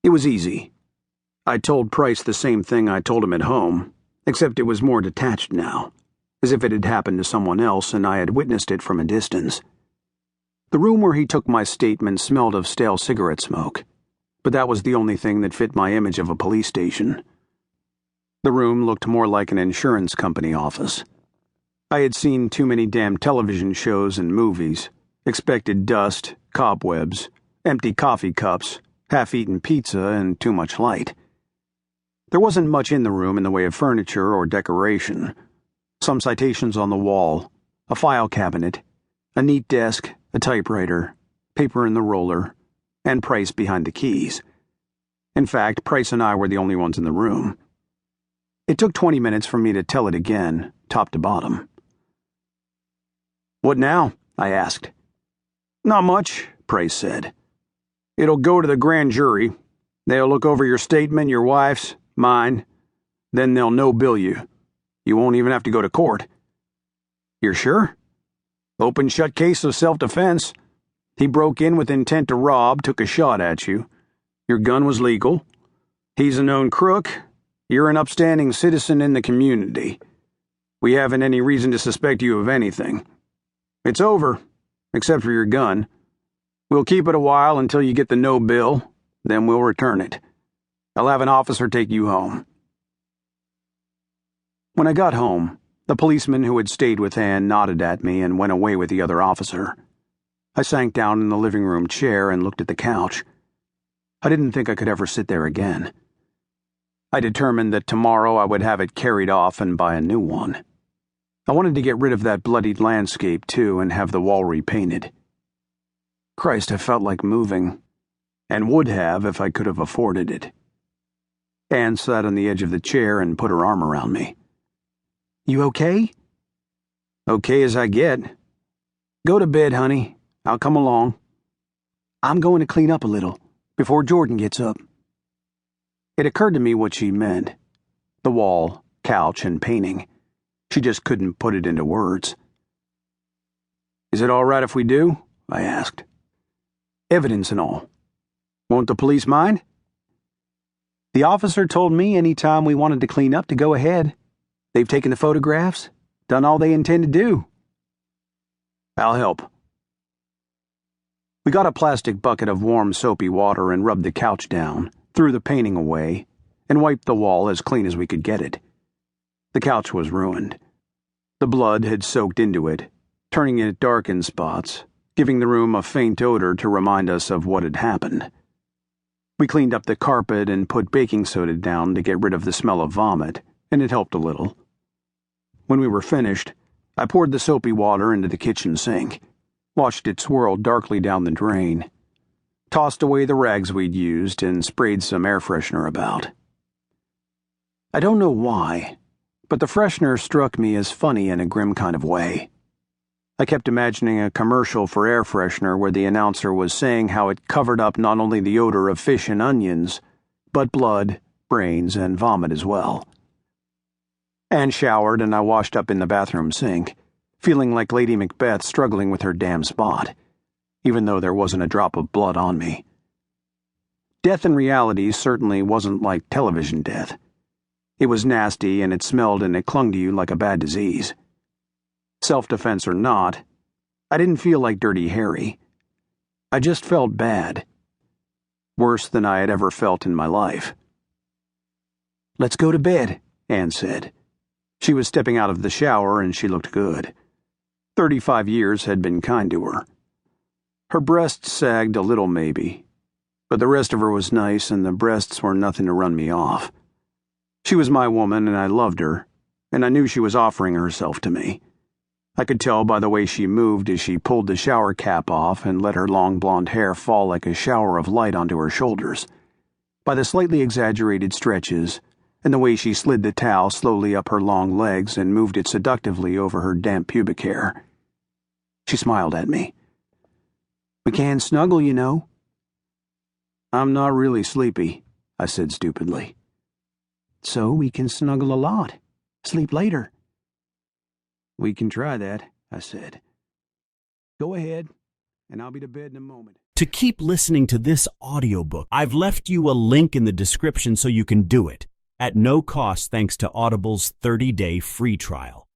It was easy. I told Price the same thing I told him at home, except it was more detached now, as if it had happened to someone else and I had witnessed it from a distance. The room where he took my statement smelled of stale cigarette smoke, but that was the only thing that fit my image of a police station. The room looked more like an insurance company office. I had seen too many damn television shows and movies, expected dust, cobwebs, empty coffee cups, half-eaten pizza, and too much light. There wasn't much in the room in the way of furniture or decoration. Some citations on the wall, a file cabinet, a neat desk, a typewriter, paper in the roller, and Price behind the keys. In fact, Price and I were the only ones in the room. It took 20 minutes for me to tell it again, top to bottom. "What now?" I asked. "Not much," Price said. "It'll go to the grand jury. They'll look over your statement, your wife's, mine. Then they'll no-bill you. You won't even have to go to court." "You're sure?" "Open-shut case of self-defense. He broke in with intent to rob, took a shot at you. Your gun was legal. He's a known crook. You're an upstanding citizen in the community. We haven't any reason to suspect you of anything. It's over, except for your gun. We'll keep it a while until you get the no bill, then we'll return it. I'll have an officer take you home." When I got home, the policeman who had stayed with Anne nodded at me and went away with the other officer. I sank down in the living room chair and looked at the couch. I didn't think I could ever sit there again. I determined that tomorrow I would have it carried off and buy a new one. I wanted to get rid of that bloodied landscape, too, and have the wall repainted. Christ, I felt like moving, and would have if I could have afforded it. Anne sat on the edge of the chair and put her arm around me. "You okay?" "Okay as I get. Go to bed, honey. I'll come along." "I'm going to clean up a little, before Jordan gets up." It occurred to me what she meant. The wall, couch, and painting. She just couldn't put it into words. "Is it all right if we do?" I asked. "Evidence and all. Won't the police mind?" "The officer told me any time we wanted to clean up to go ahead. They've taken the photographs, done all they intend to do." "I'll help." We got a plastic bucket of warm soapy water and rubbed the couch down, threw the painting away, and wiped the wall as clean as we could get it. The couch was ruined. The blood had soaked into it, turning it dark in spots, giving the room a faint odor to remind us of what had happened. We cleaned up the carpet and put baking soda down to get rid of the smell of vomit, and it helped a little. When we were finished, I poured the soapy water into the kitchen sink, watched it swirl darkly down the drain, tossed away the rags we'd used, and sprayed some air freshener about. I don't know why, but the freshener struck me as funny in a grim kind of way. I kept imagining a commercial for air freshener where the announcer was saying how it covered up not only the odor of fish and onions, but blood, brains, and vomit as well. Anne showered and I washed up in the bathroom sink, feeling like Lady Macbeth struggling with her damn spot, even though there wasn't a drop of blood on me. Death in reality certainly wasn't like television death. It was nasty and it smelled and it clung to you like a bad disease. Self-defense or not, I didn't feel like Dirty Harry. I just felt bad. Worse than I had ever felt in my life. "Let's go to bed," Anne said. She was stepping out of the shower and she looked good. 35 years had been kind to her. Her breasts sagged a little maybe, but the rest of her was nice and the breasts were nothing to run me off. She was my woman and I loved her, and I knew she was offering herself to me. I could tell by the way she moved as she pulled the shower cap off and let her long blonde hair fall like a shower of light onto her shoulders, by the slightly exaggerated stretches, and the way she slid the towel slowly up her long legs and moved it seductively over her damp pubic hair. She smiled at me. "We can snuggle, you know." "I'm not really sleepy," I said stupidly. "So we can snuggle a lot. Sleep later." "We can try that," I said. "Go ahead, and I'll be to bed in a moment." to keep listening to this audiobook. I've left you a link in the description so you can do it, at no cost thanks to Audible's 30-day free trial.